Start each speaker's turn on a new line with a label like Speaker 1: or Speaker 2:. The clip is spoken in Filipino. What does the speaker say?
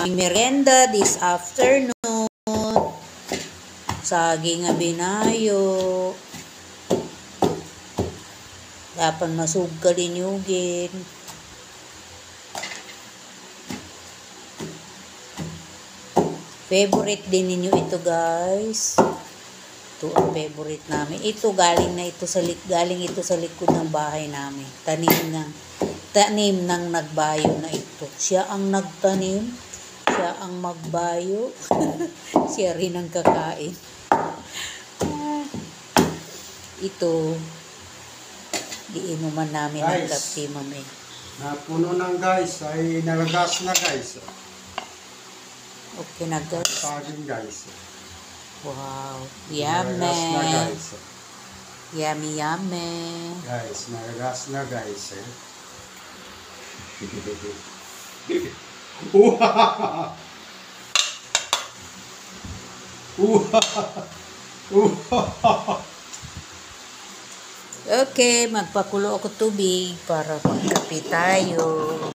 Speaker 1: aming merienda this afternoon. Saging nga binayo. Dapat masugkalin yugin. Favorite din ninyo ito, guys. Ito ang favorite namin. Ito galing ito sa likod ng bahay namin. Tanim ng nagbayo na ito. Siya ang nagtanim, siya ang magbayo. Siya rin ang kakain. Ito diinuman namin ng kape, mami.
Speaker 2: Napuno ng guys, ay nalagas na guys.
Speaker 1: Okay na guys.
Speaker 2: Saging guys.
Speaker 1: Wow, yummy. Yummy, yummy.
Speaker 2: Guys, nalagas na guys.
Speaker 1: Okay, magpakulo ako tubig para magkape tayo.